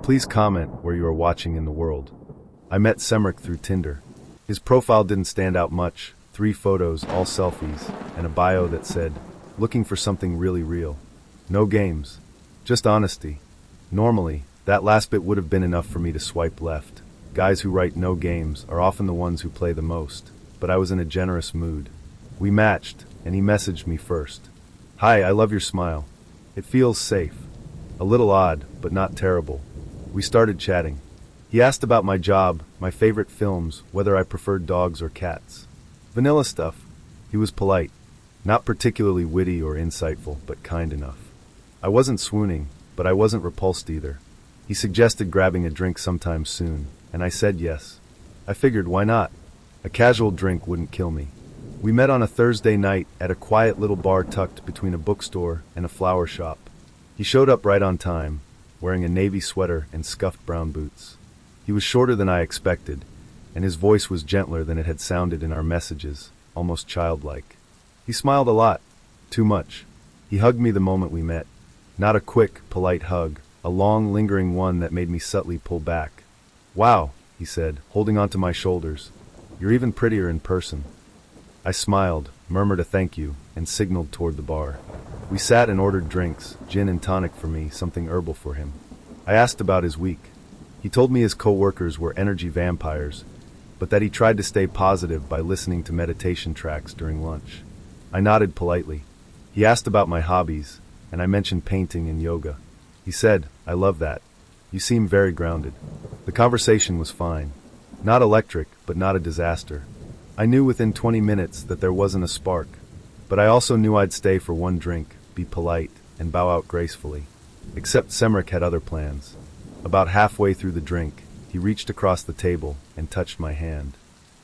Please comment where you are watching in the world. I met Semric through Tinder. His profile didn't stand out much, 3 photos, all selfies, and a bio that said, looking for something really real. No games, just honesty. Normally, that last bit would have been enough for me to swipe left. Guys who write no games are often the ones who play the most, but I was in a generous mood. We matched, and he messaged me first. Hi, I love your smile. It feels safe. A little odd, but not terrible. We started chatting. He asked about my job, my favorite films, whether I preferred dogs or cats. Vanilla stuff. He was polite. Not particularly witty or insightful, but kind enough. I wasn't swooning, but I wasn't repulsed either. He suggested grabbing a drink sometime soon, and I said yes. I figured, why not? A casual drink wouldn't kill me. We met on a Thursday night at a quiet little bar tucked between a bookstore and a flower shop. He showed up right on time, wearing a navy sweater and scuffed brown boots. He was shorter than I expected, and his voice was gentler than it had sounded in our messages, almost childlike. He smiled a lot, too much. He hugged me the moment we met. Not a quick, polite hug, a long, lingering one that made me subtly pull back. Wow, he said, holding onto my shoulders. You're even prettier in person. I smiled, murmured a thank you, and signaled toward the bar. We sat and ordered drinks, gin and tonic for me, something herbal for him. I asked about his week. He told me his co-workers were energy vampires, but that he tried to stay positive by listening to meditation tracks during lunch. I nodded politely. He asked about my hobbies, and I mentioned painting and yoga. He said, I love that. You seem very grounded. The conversation was fine. Not electric, but not a disaster. I knew within 20 minutes that there wasn't a spark, but I also knew I'd stay for one drink, be polite, and bow out gracefully. Except Semric had other plans. About halfway through the drink, he reached across the table and touched my hand.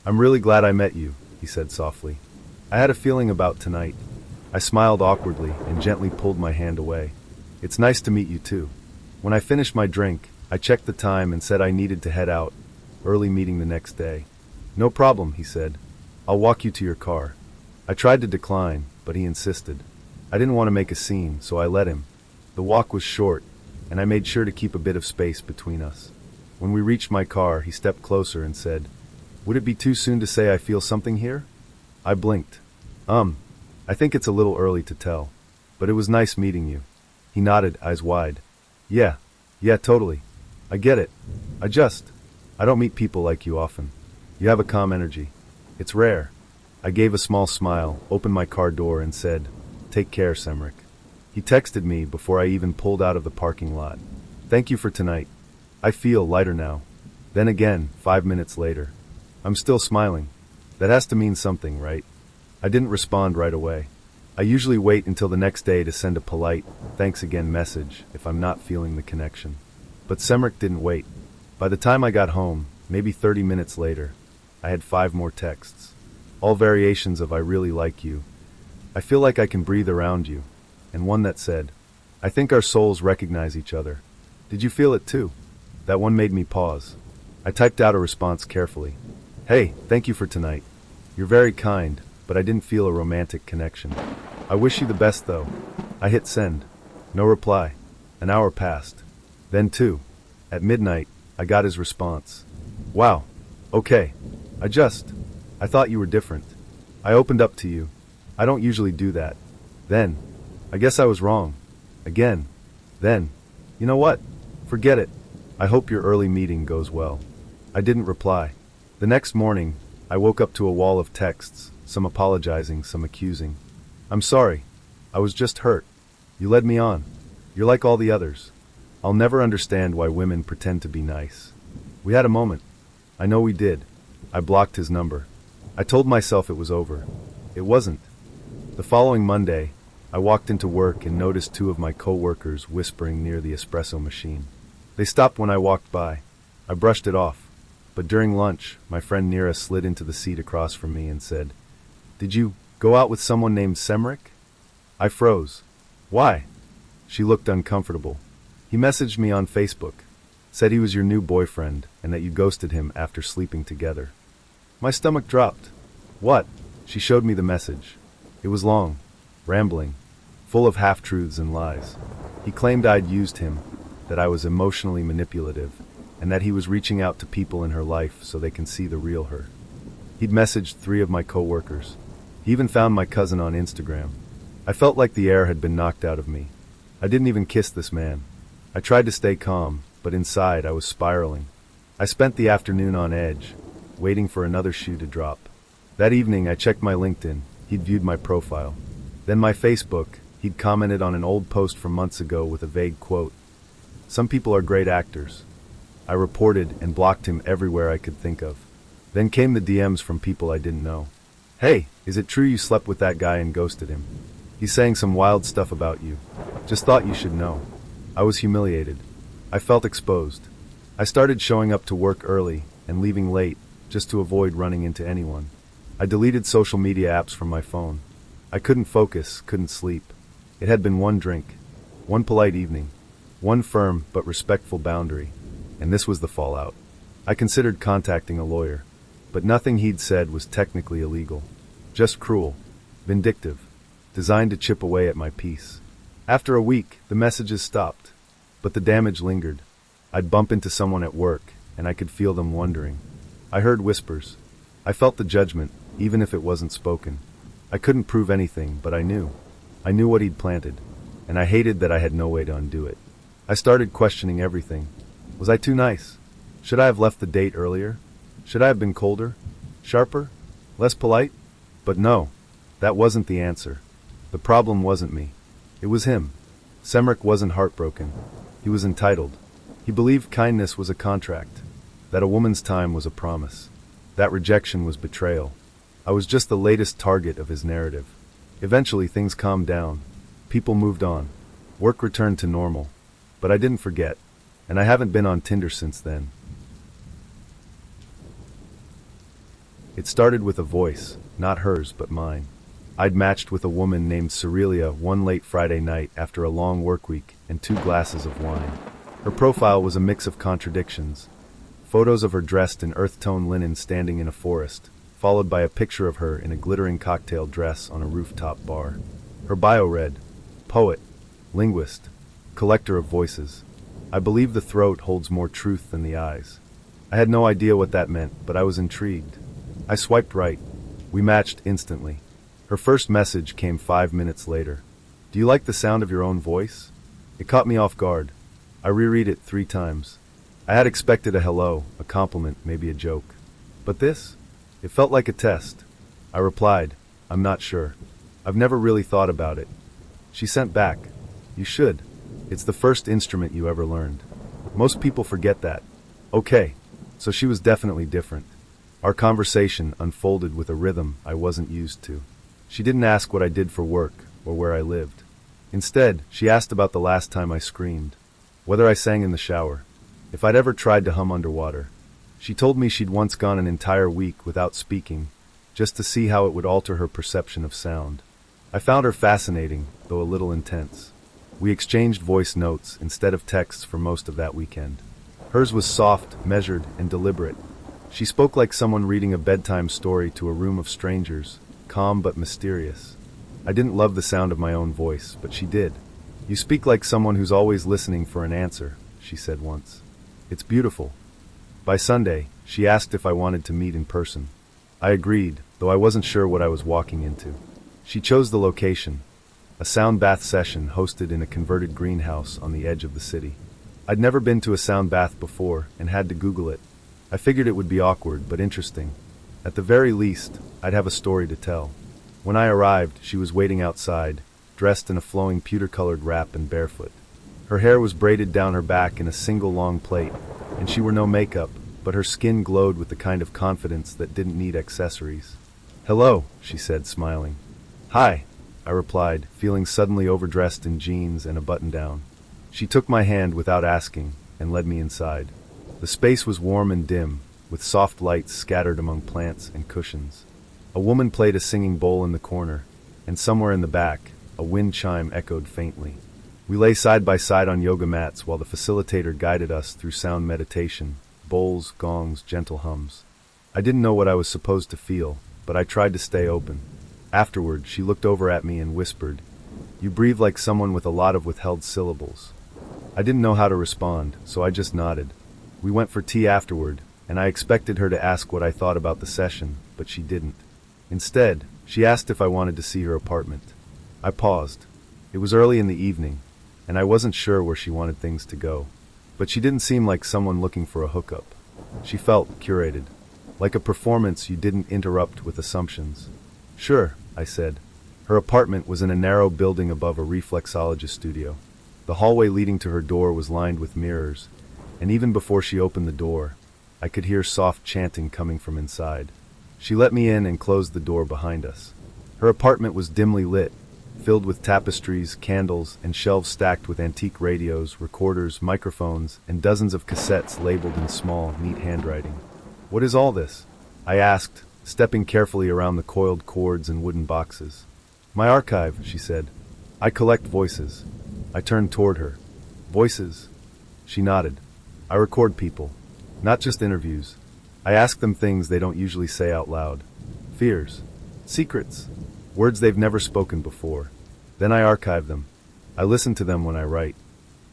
I'm really glad I met you, he said softly. I had a feeling about tonight. I smiled awkwardly and gently pulled my hand away. It's nice to meet you too. When I finished my drink, I checked the time and said I needed to head out. Early meeting the next day. No problem, he said. I'll walk you to your car. I tried to decline, but he insisted. I didn't want to make a scene, so I let him. The walk was short, and I made sure to keep a bit of space between us. When we reached my car, he stepped closer and said, Would it be too soon to say I feel something here? I blinked. I think it's a little early to tell, but it was nice meeting you. He nodded, eyes wide. Yeah, totally. I get it. I don't meet people like you often. You have a calm energy. It's rare. I gave a small smile, opened my car door, and said, Take care, Semric. He texted me before I even pulled out of the parking lot. Thank you for tonight. I feel lighter now. Then again, 5 minutes later. I'm still smiling. That has to mean something, right? I didn't respond right away. I usually wait until the next day to send a polite, thanks again message if I'm not feeling the connection. But Semric didn't wait. By the time I got home, maybe 30 minutes later, I had 5 more texts. All variations of I really like you. I feel like I can breathe around you. And one that said, I think our souls recognize each other. Did you feel it too? That one made me pause. I typed out a response carefully. Hey, thank you for tonight. You're very kind, but I didn't feel a romantic connection. I wish you the best though. I hit send. No reply. An hour passed. Then 2. At midnight, I got his response. Wow. Okay. I thought you were different. I opened up to you. I don't usually do that. Then, I guess I was wrong. Again. Then, you know what? Forget it. I hope your early meeting goes well. I didn't reply. The next morning, I woke up to a wall of texts, some apologizing, some accusing. I'm sorry. I was just hurt. You led me on. You're like all the others. I'll never understand why women pretend to be nice. We had a moment. I know we did. I blocked his number. I told myself it was over. It wasn't. The following Monday, I walked into work and noticed 2 of my co-workers whispering near the espresso machine. They stopped when I walked by. I brushed it off. But during lunch, my friend Nira slid into the seat across from me and said, Did you go out with someone named Semric? I froze. Why? She looked uncomfortable. He messaged me on Facebook. Said he was your new boyfriend and that you ghosted him after sleeping together. My stomach dropped. What? She showed me the message. It was long, rambling, full of half-truths and lies. He claimed I'd used him, that I was emotionally manipulative, and that he was reaching out to people in her life so they can see the real her. He'd messaged 3 of my coworkers. He even found my cousin on Instagram. I felt like the air had been knocked out of me. I didn't even kiss this man. I tried to stay calm, but inside I was spiraling. I spent the afternoon on edge, waiting for another shoe to drop. That evening I checked my LinkedIn. He'd viewed my profile. Then my Facebook. He'd commented on an old post from months ago with a vague quote. "Some people are great actors." I reported and blocked him everywhere I could think of. Then came the DMs from people I didn't know. "Hey, is it true you slept with that guy and ghosted him? He's saying some wild stuff about you. Just thought you should know." I was humiliated. I felt exposed. I started showing up to work early and leaving late just to avoid running into anyone. I deleted social media apps from my phone. I couldn't focus, couldn't sleep. It had been one drink, one polite evening, one firm but respectful boundary, and this was the fallout. I considered contacting a lawyer, but nothing he'd said was technically illegal. Just cruel, vindictive, designed to chip away at my peace. After a week, the messages stopped, but the damage lingered. I'd bump into someone at work, and I could feel them wondering. I heard whispers. I felt the judgment, even if it wasn't spoken. I couldn't prove anything, but I knew. I knew what he'd planted, and I hated that I had no way to undo it. I started questioning everything. Was I too nice? Should I have left the date earlier? Should I have been colder? Sharper? Less polite? But no, that wasn't the answer. The problem wasn't me. It was him. Semric wasn't heartbroken. He was entitled. He believed kindness was a contract, that a woman's time was a promise. That rejection was betrayal. I was just the latest target of his narrative. Eventually things calmed down. People moved on. Work returned to normal. But I didn't forget, and I haven't been on Tinder since then. It started with a voice, not hers but mine. I'd matched with a woman named Cerelia one late Friday night after a long work week and 2 glasses of wine. Her profile was a mix of contradictions. Photos of her dressed in earth-tone linen standing in a forest, followed by a picture of her in a glittering cocktail dress on a rooftop bar. Her bio read, "Poet, linguist, collector of voices. I believe the throat holds more truth than the eyes." I had no idea what that meant, but I was intrigued. I swiped right. We matched instantly. Her first message came 5 minutes later. "Do you like the sound of your own voice?" It caught me off guard. I reread it 3 times. I had expected a hello, a compliment, maybe a joke. But this? It felt like a test. I replied, "I'm not sure. I've never really thought about it." She sent back, "You should. It's the first instrument you ever learned. Most people forget that." Okay, so she was definitely different. Our conversation unfolded with a rhythm I wasn't used to. She didn't ask what I did for work or where I lived. Instead, she asked about the last time I screamed, whether I sang in the shower, if I'd ever tried to hum underwater. She told me she'd once gone an entire week without speaking, just to see how it would alter her perception of sound. I found her fascinating, though a little intense. We exchanged voice notes instead of texts for most of that weekend. Hers was soft, measured, and deliberate. She spoke like someone reading a bedtime story to a room of strangers, calm but mysterious. I didn't love the sound of my own voice, but she did. "You speak like someone who's always listening for an answer," she said once. "It's beautiful." By Sunday, she asked if I wanted to meet in person. I agreed, though I wasn't sure what I was walking into. She chose the location, a sound bath session hosted in a converted greenhouse on the edge of the city. I'd never been to a sound bath before and had to Google it. I figured it would be awkward but interesting. At the very least, I'd have a story to tell. When I arrived, she was waiting outside, dressed in a flowing pewter-colored wrap and barefoot. Her hair was braided down her back in a single long plait, and she wore no makeup, but her skin glowed with the kind of confidence that didn't need accessories. "Hello," she said, smiling. "Hi," I replied, feeling suddenly overdressed in jeans and a button-down. She took my hand without asking and led me inside. The space was warm and dim, with soft lights scattered among plants and cushions. A woman played a singing bowl in the corner, and somewhere in the back, a wind chime echoed faintly. We lay side by side on yoga mats while the facilitator guided us through sound meditation, bowls, gongs, gentle hums. I didn't know what I was supposed to feel, but I tried to stay open. Afterward, she looked over at me and whispered, "You breathe like someone with a lot of withheld syllables." I didn't know how to respond, so I just nodded. We went for tea afterward, and I expected her to ask what I thought about the session, but she didn't. Instead, she asked if I wanted to see her apartment. I paused. It was early in the evening, and I wasn't sure where she wanted things to go. But she didn't seem like someone looking for a hookup. She felt curated, like a performance you didn't interrupt with assumptions. Sure, I said. Her apartment was in a narrow building above a reflexologist studio. The hallway leading to her door was lined with mirrors, and even before she opened the door, I could hear soft chanting coming from inside. She let me in and closed the door behind us. Her apartment was dimly lit, filled with tapestries, candles, and shelves stacked with antique radios, recorders, microphones, and dozens of cassettes labeled in small, neat handwriting. "What is all this?" I asked, stepping carefully around the coiled cords and wooden boxes. "My archive," she said. "I collect voices." I turned toward her. "Voices?" She nodded. "I record people. Not just interviews. I ask them things they don't usually say out loud. Fears. Secrets. Words they've never spoken before. Then I archive them. I listen to them when I write."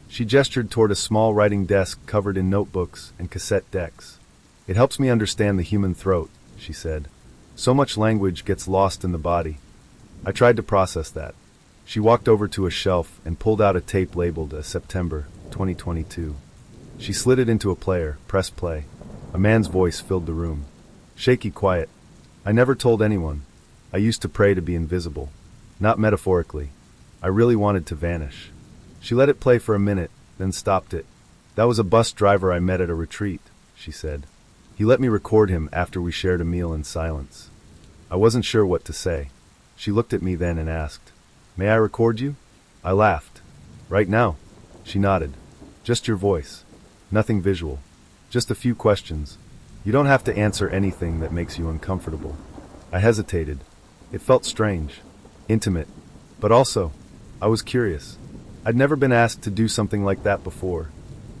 She gestured toward a small writing desk covered in notebooks and cassette decks. "It helps me understand the human throat," she said. "So much language gets lost in the body." I tried to process that. She walked over to a shelf and pulled out a tape labeled as September 2022. She slid it into a player, pressed play. A man's voice filled the room. Shaky quiet. "I never told anyone. I used to pray to be invisible. Not metaphorically. I really wanted to vanish." She let it play for a minute, then stopped it. "That was a bus driver I met at a retreat," she said. "He let me record him after we shared a meal in silence." I wasn't sure what to say. She looked at me then and asked, "May I record you?" I laughed. "Right now?" She nodded. "Just your voice. Nothing visual. Just a few questions. You don't have to answer anything that makes you uncomfortable." I hesitated. It felt strange. Intimate. But also, I was curious. I'd never been asked to do something like that before.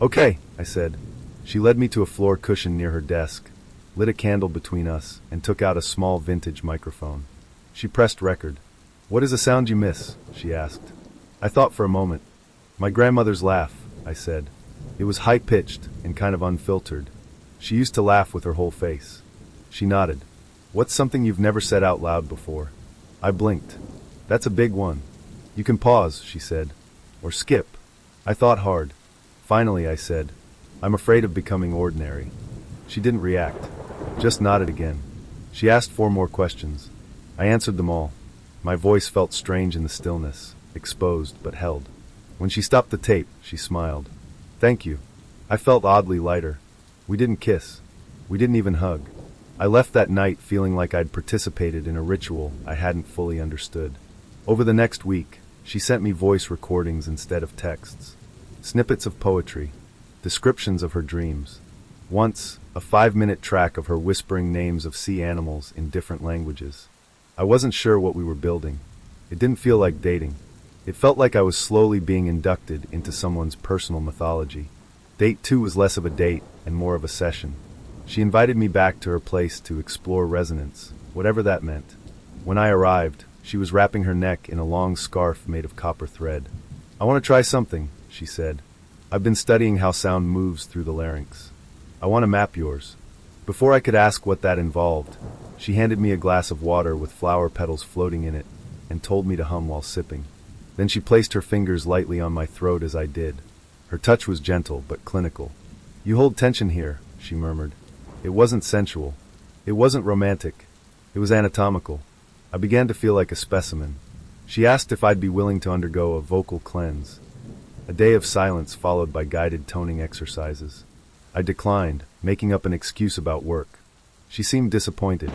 "Okay," I said. She led me to a floor cushion near her desk, lit a candle between us, and took out a small vintage microphone. She pressed record. "What is a sound you miss?" she asked. I thought for a moment. "My grandmother's laugh," I said. It was high-pitched and kind of unfiltered. She used to laugh with her whole face. She nodded. "What's something you've never said out loud before?" I blinked. "That's a big one." "You can pause," she said. "Or skip." I thought hard. Finally, I said, "I'm afraid of becoming ordinary." She didn't react. Just nodded again. She asked 4 more questions. I answered them all. My voice felt strange in the stillness, exposed but held. When she stopped the tape, she smiled. "Thank you." I felt oddly lighter. We didn't kiss. We didn't even hug. I left that night feeling like I'd participated in a ritual I hadn't fully understood. Over the next week, she sent me voice recordings instead of texts. Snippets of poetry. Descriptions of her dreams. Once, a 5-minute track of her whispering names of sea animals in different languages. I wasn't sure what we were building. It didn't feel like dating. It felt like I was slowly being inducted into someone's personal mythology. Date 2 was less of a date and more of a session. She invited me back to her place to explore resonance, whatever that meant. When I arrived, she was wrapping her neck in a long scarf made of copper thread. "I want to try something," she said. "I've been studying how sound moves through the larynx. I want to map yours." Before I could ask what that involved, she handed me a glass of water with flower petals floating in it and told me to hum while sipping. Then she placed her fingers lightly on my throat as I did. Her touch was gentle but clinical. "You hold tension here," she murmured. It wasn't sensual. It wasn't romantic. It was anatomical. I began to feel like a specimen. She asked if I'd be willing to undergo a vocal cleanse. A day of silence followed by guided toning exercises. I declined, making up an excuse about work. She seemed disappointed.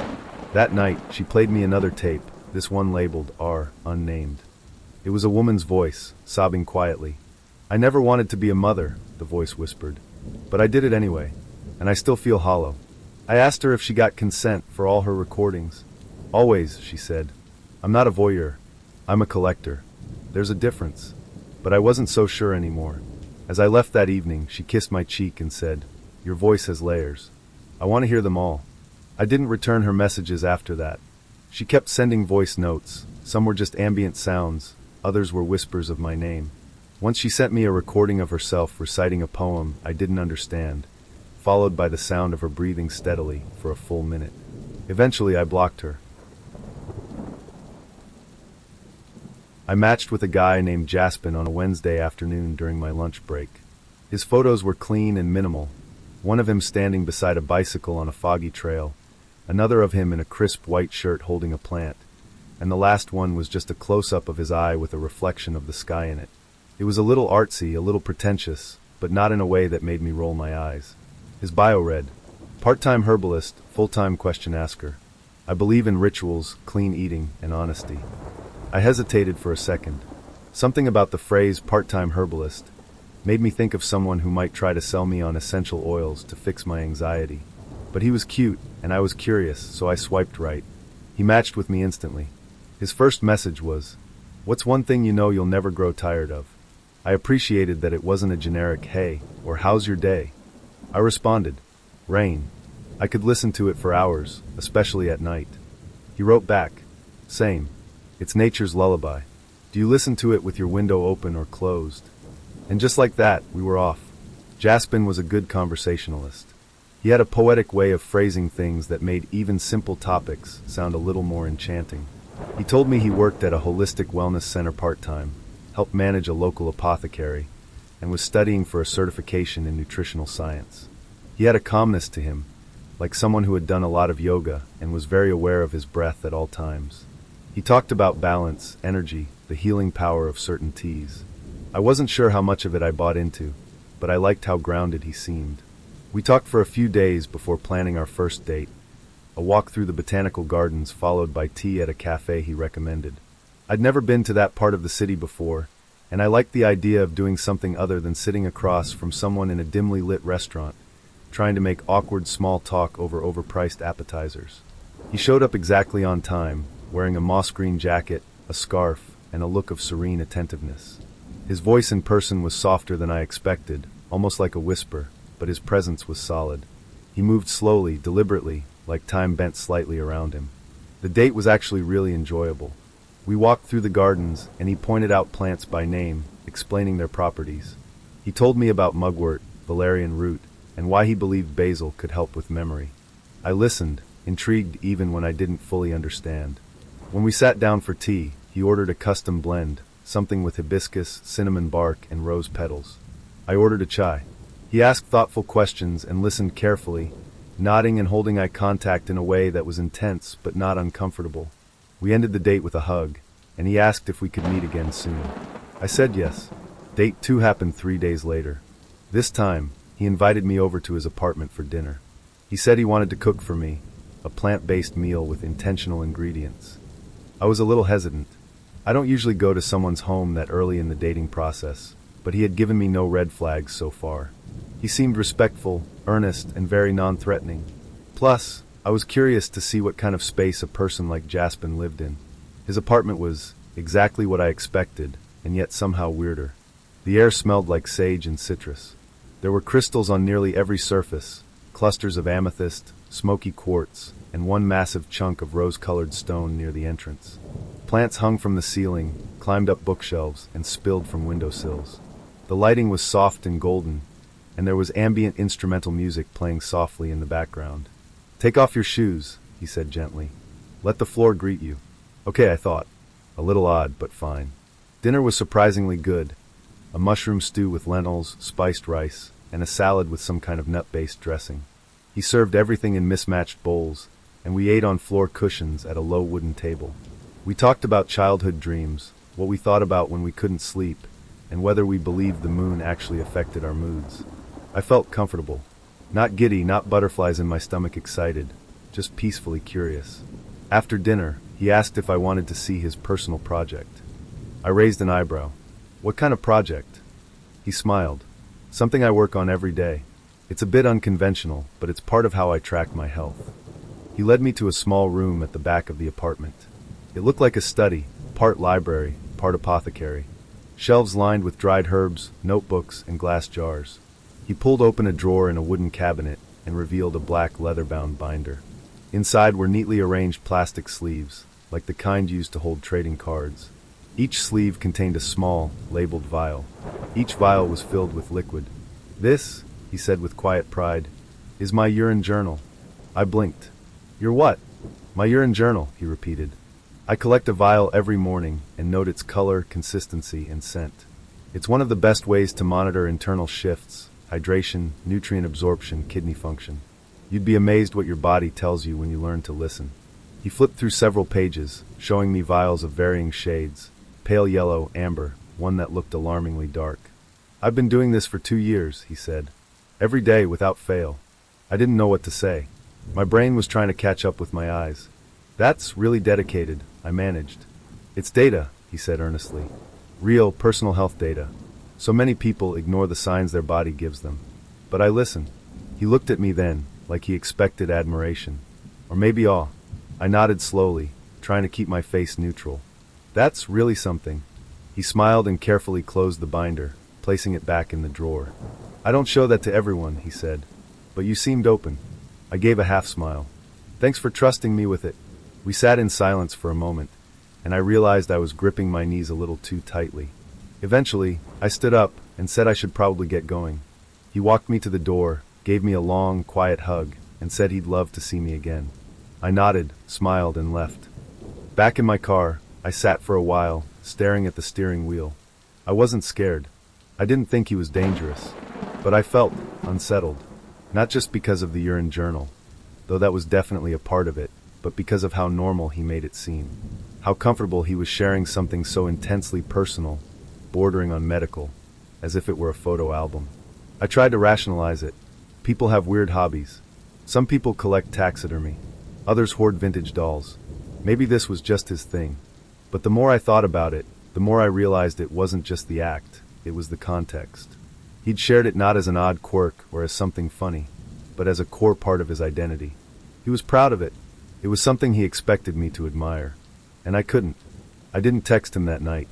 That night, she played me another tape, this one labeled R, unnamed. It was a woman's voice, sobbing quietly. "I never wanted to be a mother," the voice whispered. "But I did it anyway, and I still feel hollow." I asked her if she got consent for all her recordings. "Always," she said. "I'm not a voyeur. I'm a collector. There's a difference." But I wasn't so sure anymore. As I left that evening, she kissed my cheek and said, "Your voice has layers. I want to hear them all." I didn't return her messages after that. She kept sending voice notes. Some were just ambient sounds, others were whispers of my name. Once she sent me a recording of herself reciting a poem I didn't understand, followed by the sound of her breathing steadily for a full minute. Eventually, I blocked her. I matched with a guy named Jaspin on a Wednesday afternoon during my lunch break. His photos were clean and minimal, one of him standing beside a bicycle on a foggy trail, another of him in a crisp white shirt holding a plant, and the last one was just a close-up of his eye with a reflection of the sky in it. It was a little artsy, a little pretentious, but not in a way that made me roll my eyes. His bio read, "Part-time herbalist, full-time question asker. I believe in rituals, clean eating, and honesty." I hesitated for a second. Something about the phrase part-time herbalist made me think of someone who might try to sell me on essential oils to fix my anxiety. But he was cute, and I was curious, so I swiped right. He matched with me instantly. His first message was, "What's one thing you know you'll never grow tired of?" I appreciated that it wasn't a generic "hey" or "how's your day?" I responded, "Rain." I could listen to it for hours, especially at night. He wrote back, "Same. It's nature's lullaby. Do you listen to it with your window open or closed?" And just like that, we were off. Jaspin was a good conversationalist. He had a poetic way of phrasing things that made even simple topics sound a little more enchanting. He told me he worked at a holistic wellness center part-time, helped manage a local apothecary, and was studying for a certification in nutritional science. He had a calmness to him, like someone who had done a lot of yoga and was very aware of his breath at all times. He talked about balance, energy, the healing power of certain teas. I wasn't sure how much of it I bought into, but I liked how grounded he seemed. We talked for a few days before planning our first date, a walk through the botanical gardens followed by tea at a cafe he recommended. I'd never been to that part of the city before, and I liked the idea of doing something other than sitting across from someone in a dimly lit restaurant, trying to make awkward small talk over overpriced appetizers. He showed up exactly on time, wearing a moss green jacket, a scarf, and a look of serene attentiveness. His voice in person was softer than I expected, almost like a whisper, but his presence was solid. He moved slowly, deliberately, like time bent slightly around him. The date was actually really enjoyable. We walked through the gardens, and he pointed out plants by name, explaining their properties. He told me about mugwort, valerian root, and why he believed basil could help with memory. I listened, intrigued even when I didn't fully understand. When we sat down for tea, he ordered a custom blend, something with hibiscus, cinnamon bark, and rose petals. I ordered a chai. He asked thoughtful questions and listened carefully, nodding and holding eye contact in a way that was intense but not uncomfortable. We ended the date with a hug, and he asked if we could meet again soon. I said yes. Date 2 happened 3 days later. This time, he invited me over to his apartment for dinner. He said he wanted to cook for me, a plant-based meal with intentional ingredients. I was a little hesitant. I don't usually go to someone's home that early in the dating process, but he had given me no red flags so far. He seemed respectful, earnest, and very non-threatening. Plus, I was curious to see what kind of space a person like Jaspin lived in. His apartment was exactly what I expected, and yet somehow weirder. The air smelled like sage and citrus. There were crystals on nearly every surface, clusters of amethyst, smoky quartz, and one massive chunk of rose-colored stone near the entrance. Plants hung from the ceiling, climbed up bookshelves, and spilled from windowsills. The lighting was soft and golden, and there was ambient instrumental music playing softly in the background. "Take off your shoes," he said gently. "Let the floor greet you." Okay, I thought. A little odd, but fine. Dinner was surprisingly good. A mushroom stew with lentils, spiced rice, and a salad with some kind of nut-based dressing. He served everything in mismatched bowls, and we ate on floor cushions at a low wooden table. We talked about childhood dreams, what we thought about when we couldn't sleep, and whether we believed the moon actually affected our moods. I felt comfortable. Not giddy, not butterflies in my stomach excited, just peacefully curious. After dinner, he asked if I wanted to see his personal project. I raised an eyebrow. "What kind of project?" He smiled. "Something I work on every day. It's a bit unconventional, but it's part of how I track my health." He led me to a small room at the back of the apartment. It looked like a study, part library, part apothecary. Shelves lined with dried herbs, notebooks, and glass jars. He pulled open a drawer in a wooden cabinet and revealed a black leather-bound binder. Inside were neatly arranged plastic sleeves, like the kind used to hold trading cards. Each sleeve contained a small, labeled vial. Each vial was filled with liquid. "This," he said with quiet pride, "is my urine journal." I blinked. "Your what?" "My urine journal," he repeated. "I collect a vial every morning and note its color, consistency, and scent. It's one of the best ways to monitor internal shifts, hydration, nutrient absorption, kidney function. You'd be amazed what your body tells you when you learn to listen." He flipped through several pages, showing me vials of varying shades, pale yellow, amber, one that looked alarmingly dark. "I've been doing this for 2 years," he said. "Every day without fail." I didn't know what to say. My brain was trying to catch up with my eyes. "That's really dedicated," I managed. "It's data," he said earnestly. "Real, personal health data. So many people ignore the signs their body gives them. But I listen." He looked at me then, like he expected admiration. Or maybe awe. I nodded slowly, trying to keep my face neutral. "That's really something." He smiled and carefully closed the binder, placing it back in the drawer. "I don't show that to everyone," he said. "But you seemed open." I gave a half smile. "Thanks for trusting me with it." We sat in silence for a moment, and I realized I was gripping my knees a little too tightly. Eventually, I stood up and said I should probably get going. He walked me to the door, gave me a long, quiet hug, and said he'd love to see me again. I nodded, smiled, and left. Back in my car, I sat for a while, staring at the steering wheel. I wasn't scared. I didn't think he was dangerous. But I felt unsettled. Not just because of the urine journal, though that was definitely a part of it, but because of how normal he made it seem. How comfortable he was sharing something so intensely personal, bordering on medical, as if it were a photo album. I tried to rationalize it. People have weird hobbies. Some people collect taxidermy. Others hoard vintage dolls. Maybe this was just his thing. But the more I thought about it, the more I realized it wasn't just the act, it was the context. He'd shared it not as an odd quirk or as something funny, but as a core part of his identity. He was proud of it. It was something he expected me to admire. And I couldn't. I didn't text him that night.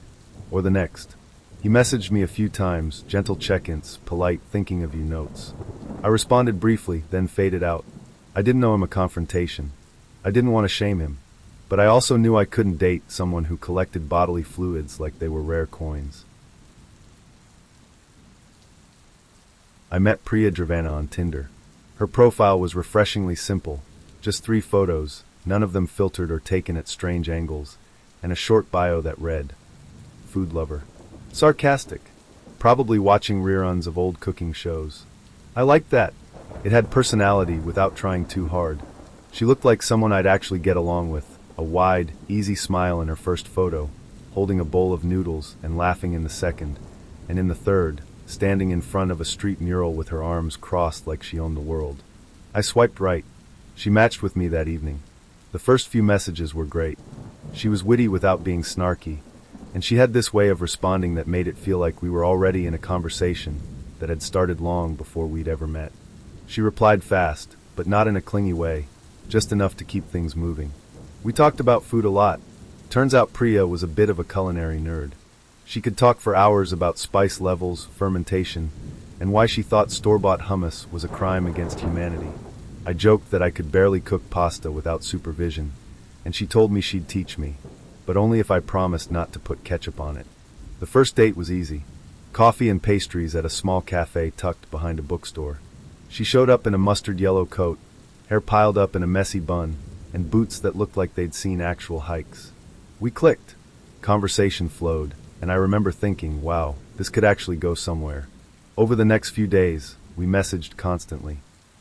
Or the next. He messaged me a few times, gentle check-ins, polite thinking of you notes. I responded briefly, then faded out. I didn't owe him a confrontation. I didn't want to shame him. But I also knew I couldn't date someone who collected bodily fluids like they were rare coins. I met Priya Dravana on Tinder. Her profile was refreshingly simple. Just 3 photos, none of them filtered or taken at strange angles, and a short bio that read, "Food lover." Sarcastic. Probably watching reruns of old cooking shows. I liked that. It had personality without trying too hard. She looked like someone I'd actually get along with, a wide, easy smile in her first photo, holding a bowl of noodles and laughing in the second, and in the third, standing in front of a street mural with her arms crossed like she owned the world. I swiped right. She matched with me that evening. The first few messages were great. She was witty without being snarky, and she had this way of responding that made it feel like we were already in a conversation that had started long before we'd ever met. She replied fast, but not in a clingy way, just enough to keep things moving. We talked about food a lot. Turns out Priya was a bit of a culinary nerd. She could talk for hours about spice levels, fermentation, and why she thought store-bought hummus was a crime against humanity. I joked that I could barely cook pasta without supervision, and she told me she'd teach me, but only if I promised not to put ketchup on it. The first date was easy. Coffee and pastries at a small cafe tucked behind a bookstore. She showed up in a mustard yellow coat, hair piled up in a messy bun, and boots that looked like they'd seen actual hikes. We clicked. Conversation flowed, and I remember thinking, wow, this could actually go somewhere. Over the next few days, we messaged constantly.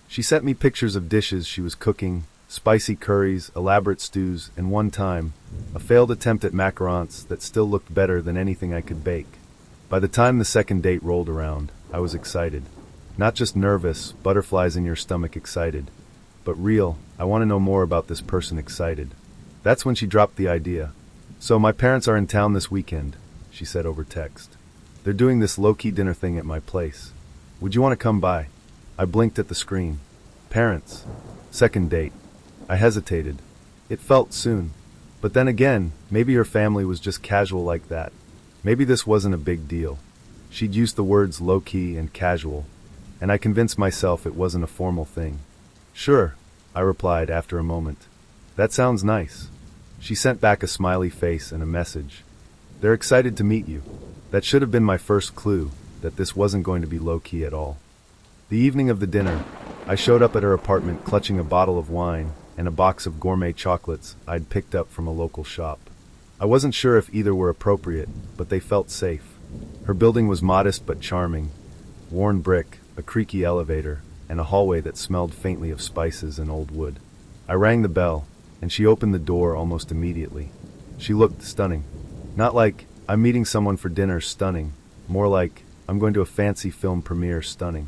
She sent me pictures of dishes she was cooking, spicy curries, elaborate stews, and one time, a failed attempt at macarons that still looked better than anything I could bake. By the time the second date rolled around, I was excited. Not just nervous, butterflies in your stomach excited, but real, I want to know more about this person excited. That's when she dropped the idea. "So my parents are in town this weekend," she said over text. "They're doing this low-key dinner thing at my place. Would you want to come by?" I blinked at the screen. Parents. Second date. I hesitated. It felt soon. But then again, maybe her family was just casual like that. Maybe this wasn't a big deal. She'd used the words low-key and casual, and I convinced myself it wasn't a formal thing. "Sure," I replied after a moment. "That sounds nice." She sent back a smiley face and a message. "They're excited to meet you." That should have been my first clue, that this wasn't going to be low-key at all. The evening of the dinner, I showed up at her apartment clutching a bottle of wine and a box of gourmet chocolates I'd picked up from a local shop. I wasn't sure if either were appropriate, but they felt safe. Her building was modest but charming. Worn brick, a creaky elevator, and a hallway that smelled faintly of spices and old wood. I rang the bell, and she opened the door almost immediately. She looked stunning. Not like, I'm meeting someone for dinner stunning, more like, I'm going to a fancy film premiere stunning.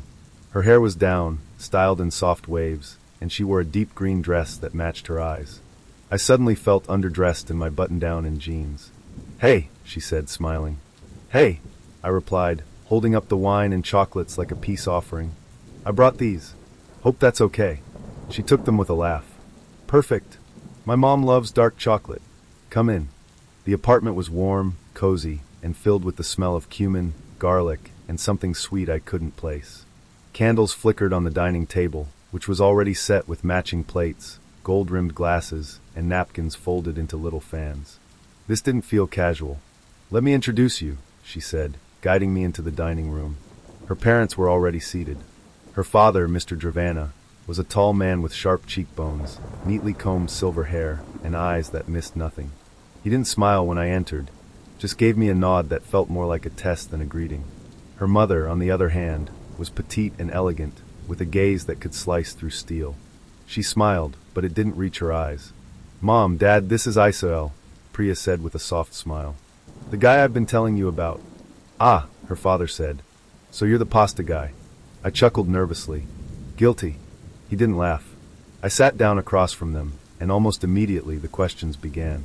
Her hair was down, styled in soft waves, and she wore a deep green dress that matched her eyes. I suddenly felt underdressed in my button-down and jeans. "Hey," she said, smiling. "Hey," I replied, holding up the wine and chocolates like a peace offering. "I brought these. Hope that's okay." She took them with a laugh. "Perfect. My mom loves dark chocolate. Come in." The apartment was warm, cozy, and filled with the smell of cumin, garlic, and something sweet I couldn't place. Candles flickered on the dining table, which was already set with matching plates, gold-rimmed glasses, and napkins folded into little fans. This didn't feel casual. "Let me introduce you," she said, guiding me into the dining room. Her parents were already seated. Her father, Mr. Dravana, was a tall man with sharp cheekbones, neatly combed silver hair, and eyes that missed nothing. He didn't smile when I entered, just gave me a nod that felt more like a test than a greeting. Her mother, on the other hand, was petite and elegant, with a gaze that could slice through steel. She smiled, but it didn't reach her eyes. "Mom, Dad, this is Isael," Priya said with a soft smile. "The guy I've been telling you about." "Ah," her father said. "So you're the pasta guy." I chuckled nervously. "Guilty." He didn't laugh. I sat down across from them, and almost immediately the questions began.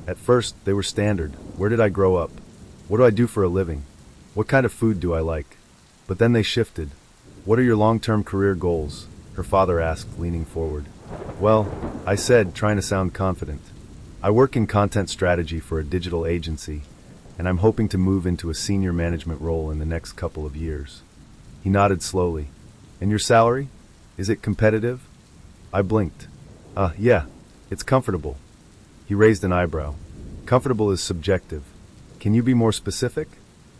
At first, they were standard. Where did I grow up? What do I do for a living? What kind of food do I like? But then they shifted. "What are your long-term career goals?" her father asked, leaning forward. "Well," I said, trying to sound confident. "I work in content strategy for a digital agency, and I'm hoping to move into a senior management role in the next couple of years." He nodded slowly. "And your salary? Is it competitive?" I blinked. Yeah, it's comfortable." He raised an eyebrow. "Comfortable is subjective. Can you be more specific?"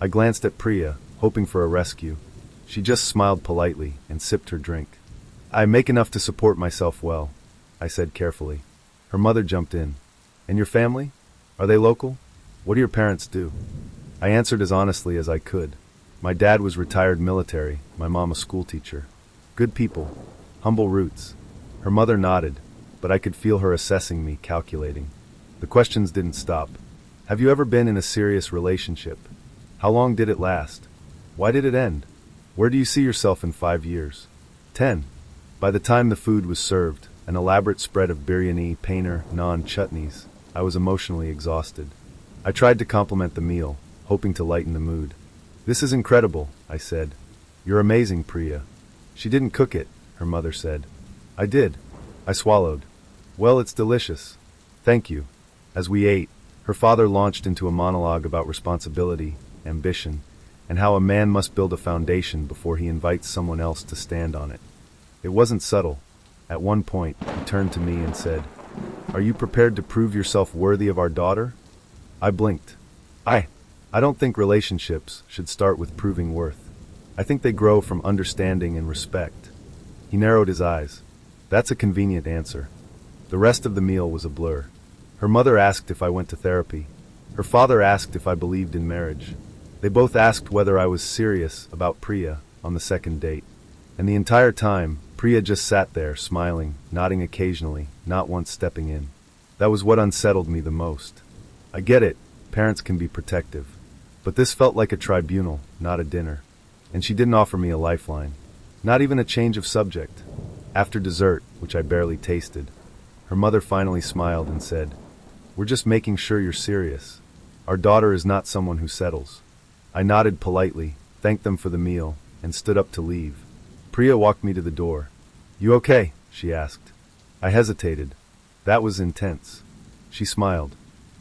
I glanced at Priya, hoping for a rescue. She just smiled politely and sipped her drink. "I make enough to support myself well," I said carefully. Her mother jumped in. "And your family? Are they local? What do your parents do?" I answered as honestly as I could. My dad was retired military, my mom a schoolteacher. Good people. Humble roots. Her mother nodded, but I could feel her assessing me, calculating. The questions didn't stop. "Have you ever been in a serious relationship? How long did it last? Why did it end? Where do you see yourself in 5 years? 10. By the time the food was served, an elaborate spread of biryani, paneer, naan, chutneys, I was emotionally exhausted. I tried to compliment the meal, hoping to lighten the mood. "This is incredible," I said. "You're amazing, Priya." "She didn't cook it," her mother said. "I did." I swallowed. "Well, it's delicious. Thank you." As we ate, her father launched into a monologue about responsibility, ambition, and how a man must build a foundation before he invites someone else to stand on it. It wasn't subtle. At one point, he turned to me and said, "Are you prepared to prove yourself worthy of our daughter?" I blinked. I don't think relationships should start with proving worth. I think they grow from understanding and respect. He narrowed his eyes. That's a convenient answer. The rest of the meal was a blur. Her mother asked if I went to therapy. Her father asked if I believed in marriage. They both asked whether I was serious about Priya on the second date. And the entire time, Priya just sat there, smiling, nodding occasionally, not once stepping in. That was what unsettled me the most. I get it, parents can be protective. But this felt like a tribunal, not a dinner. And she didn't offer me a lifeline. Not even a change of subject. After dessert, which I barely tasted, her mother finally smiled and said, "We're just making sure you're serious. Our daughter is not someone who settles." I nodded politely, thanked them for the meal, and stood up to leave. Priya walked me to the door. "You okay?" she asked. I hesitated. That was intense. She smiled.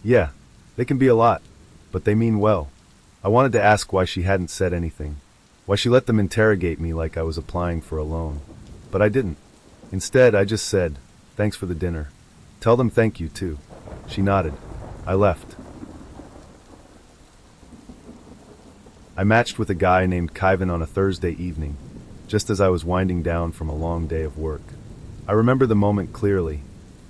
"Yeah, they can be a lot, but they mean well." I wanted to ask why she hadn't said anything, why she let them interrogate me like I was applying for a loan. But I didn't. Instead, I just said, "Thanks for the dinner. Tell them thank you, too." She nodded. I left. I matched with a guy named Kyvan on a Thursday evening, just as I was winding down from a long day of work. I remember the moment clearly,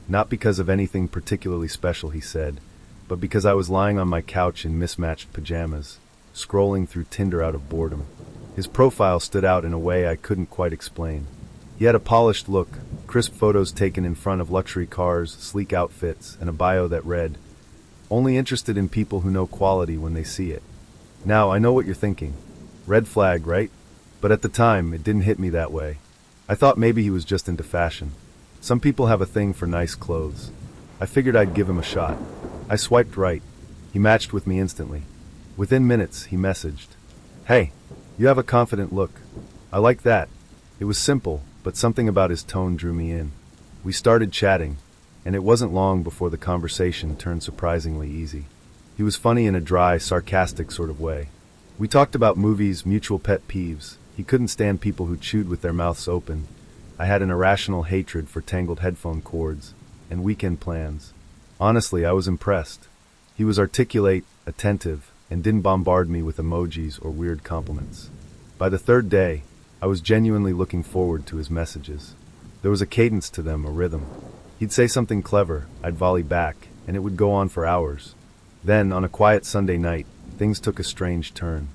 not because of anything particularly special he said, but because I was lying on my couch in mismatched pajamas, scrolling through Tinder out of boredom. His profile stood out in a way I couldn't quite explain. He had a polished look, crisp photos taken in front of luxury cars, sleek outfits, and a bio that read, "Only interested in people who know quality when they see it." Now, I know what you're thinking. Red flag, right? But at the time, it didn't hit me that way. I thought maybe he was just into fashion. Some people have a thing for nice clothes. I figured I'd give him a shot. I swiped right. He matched with me instantly. Within minutes, he messaged, "Hey, you have a confident look. I like that." It was simple, but something about his tone drew me in. We started chatting, and it wasn't long before the conversation turned surprisingly easy. He was funny in a dry, sarcastic sort of way. We talked about movies, mutual pet peeves. He couldn't stand people who chewed with their mouths open. I had an irrational hatred for tangled headphone cords and weekend plans. Honestly, I was impressed. He was articulate, attentive, and didn't bombard me with emojis or weird compliments. By the third day, I was genuinely looking forward to his messages. There was a cadence to them, a rhythm. He'd say something clever, I'd volley back, and it would go on for hours. Then, on a quiet Sunday night, things took a strange turn.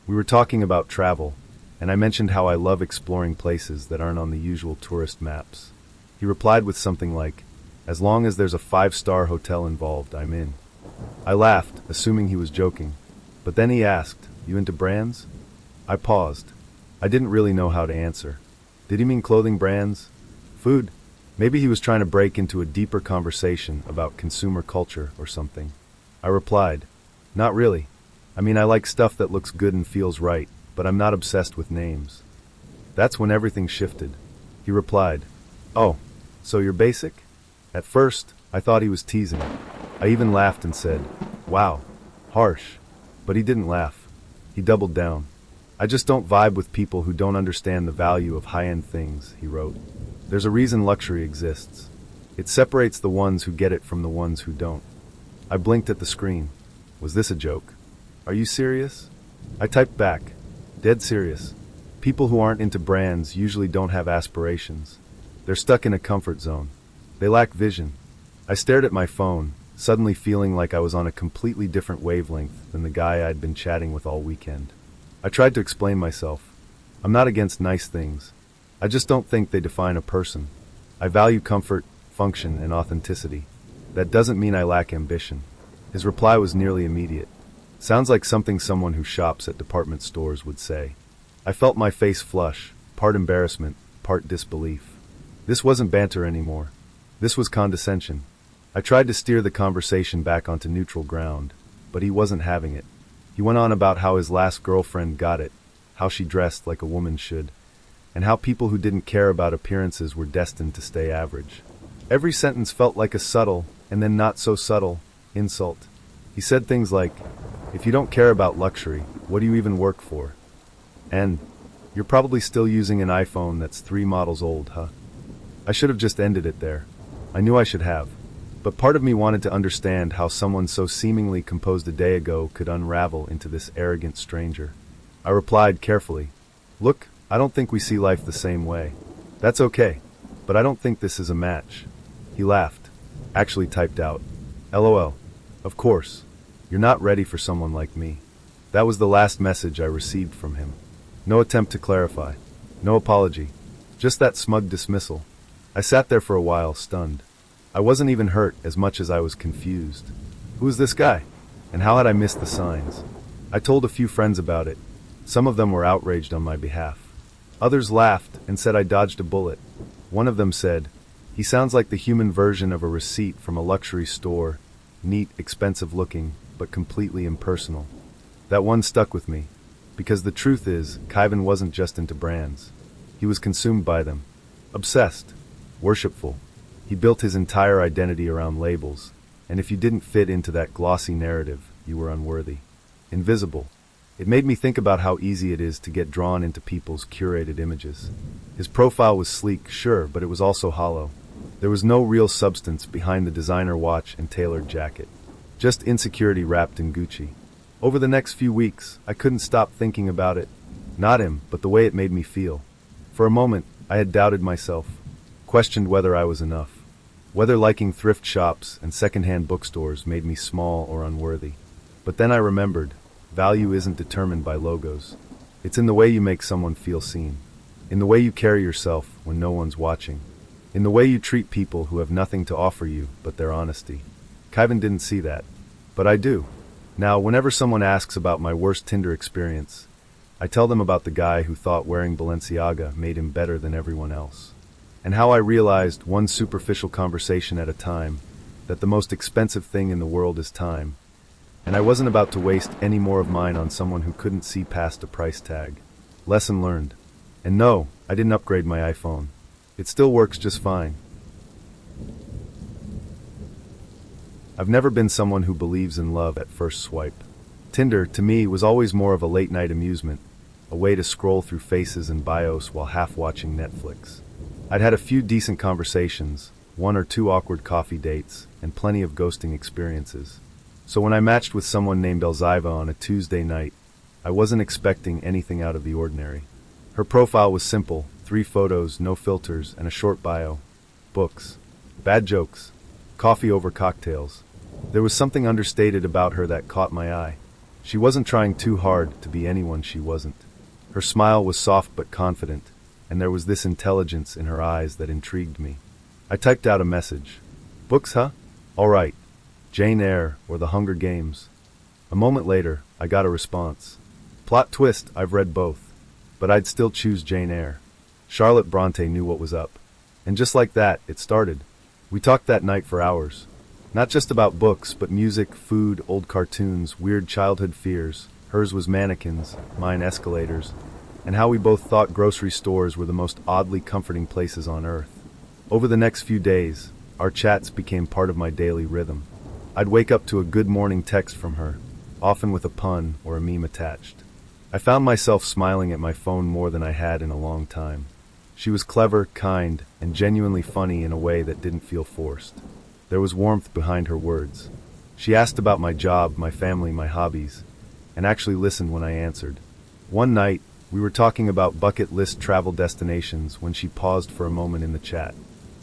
We were talking about travel, and I mentioned how I love exploring places that aren't on the usual tourist maps. He replied with something like, "As long as there's a 5-star hotel involved, I'm in." I laughed, assuming he was joking. But then he asked, "You into brands?" I paused. I didn't really know how to answer. Did he mean clothing brands? Food? Maybe he was trying to break into a deeper conversation about consumer culture or something. I replied, "Not really. I mean, I like stuff that looks good and feels right, but I'm not obsessed with names." That's when everything shifted. He replied, "Oh, so you're basic?" At first, I thought he was teasing. I even laughed and said, "Wow, harsh." But he didn't laugh. He doubled down. "I just don't vibe with people who don't understand the value of high-end things," he wrote. "There's a reason luxury exists. It separates the ones who get it from the ones who don't." I blinked at the screen. Was this a joke? "Are you serious?" I typed back, "Dead serious. People who aren't into brands usually don't have aspirations. They're stuck in a comfort zone. They lack vision." I stared at my phone, suddenly feeling like I was on a completely different wavelength than the guy I'd been chatting with all weekend. I tried to explain myself. I'm not against nice things. I just don't think they define a person. I value comfort, function, and authenticity. That doesn't mean I lack ambition. His reply was nearly immediate. Sounds like something someone who shops at department stores would say. I felt my face flush, part embarrassment, part disbelief. This wasn't banter anymore. This was condescension. I tried to steer the conversation back onto neutral ground, but he wasn't having it. He went on about how his last girlfriend got it, how she dressed like a woman should, and how people who didn't care about appearances were destined to stay average. Every sentence felt like a subtle, and then not so subtle, insult. He said things like, "If you don't care about luxury, what do you even work for?" And, "You're probably still using an iPhone that's 3 models old, huh?" I should have just ended it there. I knew I should have. But part of me wanted to understand how someone so seemingly composed a day ago could unravel into this arrogant stranger. I replied carefully, "Look, I don't think we see life the same way. That's okay, but I don't think this is a match." He laughed, actually typed out, "LOL. Of course. You're not ready for someone like me." That was the last message I received from him. No attempt to clarify. No apology. Just that smug dismissal. I sat there for a while, stunned. I wasn't even hurt as much as I was confused. Who was this guy? And how had I missed the signs? I told a few friends about it. Some of them were outraged on my behalf. Others laughed and said I dodged a bullet. One of them said, "He sounds like the human version of a receipt from a luxury store, neat, expensive looking, but completely impersonal." That one stuck with me, because the truth is, Kyvan wasn't just into brands. He was consumed by them. Obsessed. Worshipful. He built his entire identity around labels, and if you didn't fit into that glossy narrative, you were unworthy. Invisible. It made me think about how easy it is to get drawn into people's curated images. His profile was sleek, sure, but it was also hollow. There was no real substance behind the designer watch and tailored jacket. Just insecurity wrapped in Gucci. Over the next few weeks, I couldn't stop thinking about it. Not him, but the way it made me feel. For a moment, I had doubted myself, questioned whether I was enough, whether liking thrift shops and secondhand bookstores made me small or unworthy. But then I remembered, value isn't determined by logos. It's in the way you make someone feel seen, in the way you carry yourself when no one's watching, in the way you treat people who have nothing to offer you but their honesty. Kaivan didn't see that, but I do. Now, whenever someone asks about my worst Tinder experience, I tell them about the guy who thought wearing Balenciaga made him better than everyone else, and how I realized, one superficial conversation at a time, that the most expensive thing in the world is time, and I wasn't about to waste any more of mine on someone who couldn't see past a price tag. Lesson learned. And no, I didn't upgrade my iPhone. It still works just fine. I've never been someone who believes in love at first swipe. Tinder, to me, was always more of a late-night amusement, a way to scroll through faces and bios while half-watching Netflix. I'd had a few decent conversations, 1 or 2 awkward coffee dates, and plenty of ghosting experiences. So when I matched with someone named Elziva on a Tuesday night, I wasn't expecting anything out of the ordinary. Her profile was simple, 3 photos, no filters, and a short bio. Books. Bad jokes. Coffee over cocktails. There was something understated about her that caught my eye. She wasn't trying too hard to be anyone she wasn't. Her smile was soft but confident, and there was this intelligence in her eyes that intrigued me. I typed out a message. Books, huh? All right. Jane Eyre or The Hunger Games. A moment later, I got a response. Plot twist, I've read both. But I'd still choose Jane Eyre. Charlotte Bronte knew what was up. And just like that, it started. We talked that night for hours. Not just about books, but music, food, old cartoons, weird childhood fears. Hers was mannequins, mine escalators, and how we both thought grocery stores were the most oddly comforting places on earth. Over the next few days, our chats became part of my daily rhythm. I'd wake up to a good morning text from her, often with a pun or a meme attached. I found myself smiling at my phone more than I had in a long time. She was clever, kind, and genuinely funny in a way that didn't feel forced. There was warmth behind her words. She asked about my job, my family, my hobbies, and actually listened when I answered. One night, we were talking about bucket list travel destinations when she paused for a moment in the chat.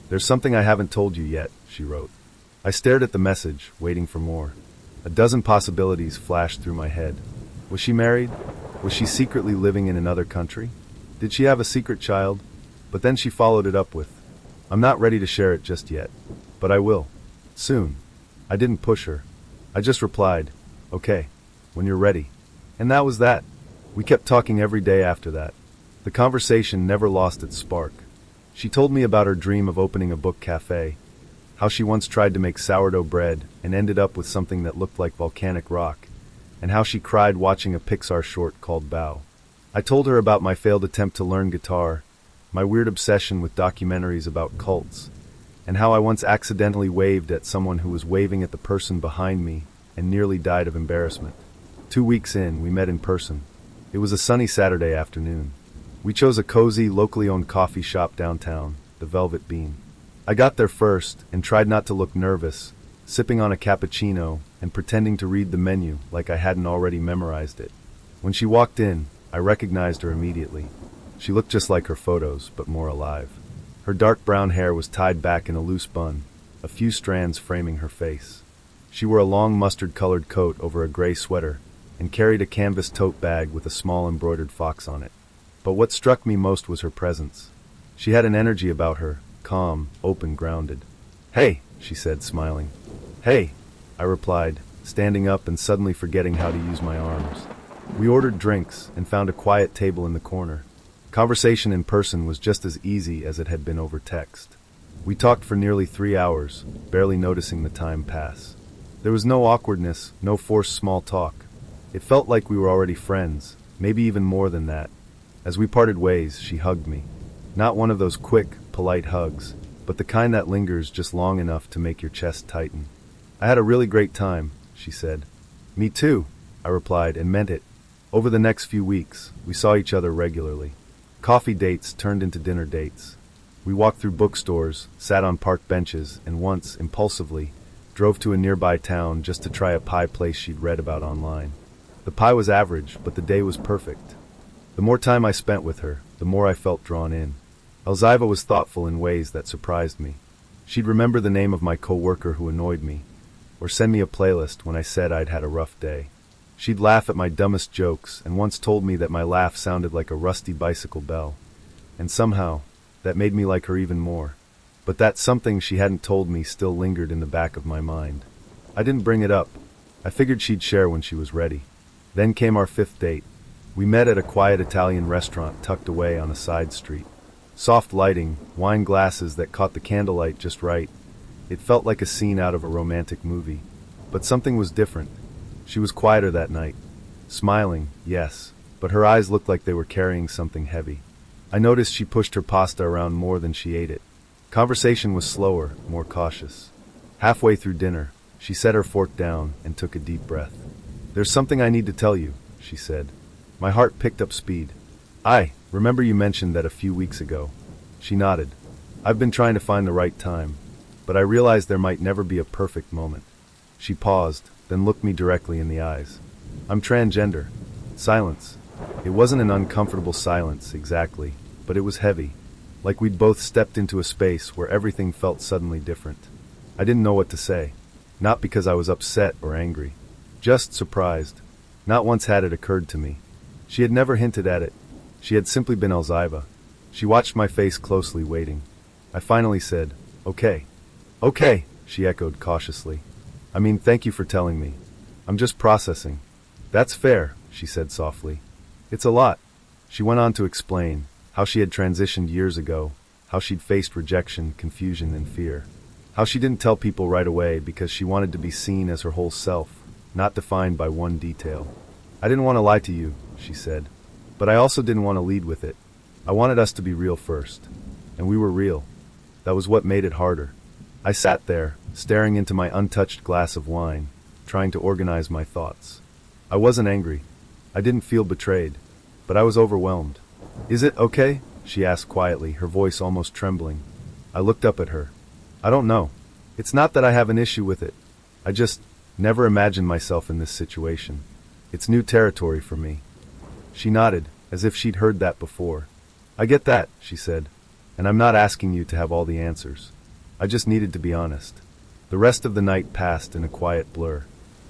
There's something I haven't told you yet, she wrote. I stared at the message, waiting for more. A dozen possibilities flashed through my head. Was she married? Was she secretly living in another country? Did she have a secret child? But then she followed it up with, I'm not ready to share it just yet, but I will. Soon. I didn't push her. I just replied, okay, when you're ready. And that was that. We kept talking every day after that. The conversation never lost its spark. She told me about her dream of opening a book cafe, how she once tried to make sourdough bread and ended up with something that looked like volcanic rock, and how she cried watching a Pixar short called Bow. I told her about my failed attempt to learn guitar, my weird obsession with documentaries about cults, and how I once accidentally waved at someone who was waving at the person behind me and nearly died of embarrassment. 2 weeks in, we met in person. It was a sunny Saturday afternoon. We chose a cozy, locally owned coffee shop downtown, the Velvet Bean. I got there first and tried not to look nervous, sipping on a cappuccino and pretending to read the menu like I hadn't already memorized it. When she walked in, I recognized her immediately. She looked just like her photos, but more alive. Her dark brown hair was tied back in a loose bun, a few strands framing her face. She wore a long mustard-colored coat over a gray sweater and carried a canvas tote bag with a small embroidered fox on it. But what struck me most was her presence. She had an energy about her, calm, open, grounded. Hey, she said, smiling. Hey, I replied, standing up and suddenly forgetting how to use my arms. We ordered drinks and found a quiet table in the corner. Conversation in person was just as easy as it had been over text. We talked for nearly 3 hours, barely noticing the time pass. There was no awkwardness, no forced small talk. It felt like we were already friends, maybe even more than that. As we parted ways, she hugged me. Not one of those quick, polite hugs, but the kind that lingers just long enough to make your chest tighten. I had a really great time, she said. Me too, I replied, and meant it. Over the next few weeks, we saw each other regularly. Coffee dates turned into dinner dates. We walked through bookstores, sat on park benches, and once, impulsively, drove to a nearby town just to try a pie place she'd read about online. The pie was average, but the day was perfect. The more time I spent with her, the more I felt drawn in. Elziva was thoughtful in ways that surprised me. She'd remember the name of my coworker who annoyed me, or send me a playlist when I said I'd had a rough day. She'd laugh at my dumbest jokes and once told me that my laugh sounded like a rusty bicycle bell. And somehow, that made me like her even more. But that something she hadn't told me still lingered in the back of my mind. I didn't bring it up. I figured she'd share when she was ready. Then came our 5th date. We met at a quiet Italian restaurant tucked away on a side street. Soft lighting, wine glasses that caught the candlelight just right. It felt like a scene out of a romantic movie. But something was different. She was quieter that night. Smiling, yes, but her eyes looked like they were carrying something heavy. I noticed she pushed her pasta around more than she ate it. Conversation was slower, more cautious. Halfway through dinner, she set her fork down and took a deep breath. "There's something I need to tell you," she said. My heart picked up speed. "I remember you mentioned that a few weeks ago." She nodded. "I've been trying to find the right time, but I realized there might never be a perfect moment." She paused, then looked me directly in the eyes. "I'm transgender." Silence. It wasn't an uncomfortable silence, exactly, but it was heavy, like we'd both stepped into a space where everything felt suddenly different. I didn't know what to say, not because I was upset or angry, just surprised. Not once had it occurred to me. She had never hinted at it. She had simply been Elziva. She watched my face closely, waiting. I finally said, "Okay." "Okay," she echoed cautiously. "I mean, thank you for telling me. I'm just processing." "That's fair," she said softly. "It's a lot." She went on to explain how she had transitioned years ago, how she'd faced rejection, confusion, and fear. How she didn't tell people right away because she wanted to be seen as her whole self, not defined by one detail. "I didn't want to lie to you," she said, "but I also didn't want to lead with it. I wanted us to be real first. And we were real. That was what made it harder." I sat there, staring into my untouched glass of wine, trying to organize my thoughts. I wasn't angry. I didn't feel betrayed. But I was overwhelmed. "Is it okay?" she asked quietly, her voice almost trembling. I looked up at her. "I don't know. It's not that I have an issue with it. I just never imagined myself in this situation. It's new territory for me." She nodded, as if she'd heard that before. "I get that," she said, "and I'm not asking you to have all the answers. I just needed to be honest." The rest of the night passed in a quiet blur.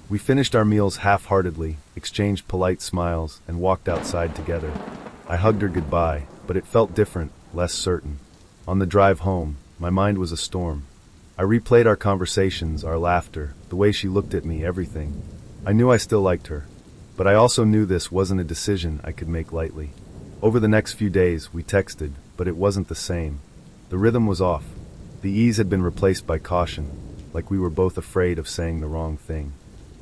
We finished our meals half-heartedly, exchanged polite smiles, and walked outside together. I hugged her goodbye, but it felt different, less certain. On the drive home, my mind was a storm. I replayed our conversations, our laughter, the way she looked at me, everything. I knew I still liked her, but I also knew this wasn't a decision I could make lightly. Over the next few days, we texted, but it wasn't the same. The rhythm was off. The ease had been replaced by caution, like we were both afraid of saying the wrong thing.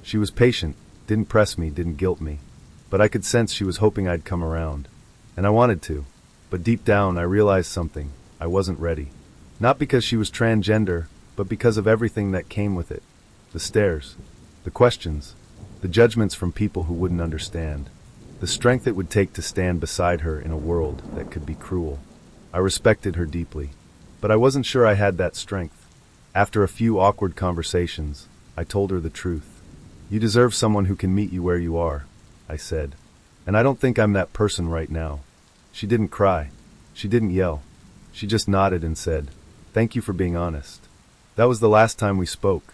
She was patient, didn't press me, didn't guilt me, but I could sense she was hoping I'd come around. And I wanted to, but deep down I realized something. I wasn't ready. Not because she was transgender, but because of everything that came with it. The stares, the questions, the judgments from people who wouldn't understand. The strength it would take to stand beside her in a world that could be cruel. I respected her deeply, but I wasn't sure I had that strength. After a few awkward conversations, I told her the truth. "You deserve someone who can meet you where you are," I said. "And I don't think I'm that person right now." She didn't cry. She didn't yell. She just nodded and said, "Thank you for being honest." That was the last time we spoke.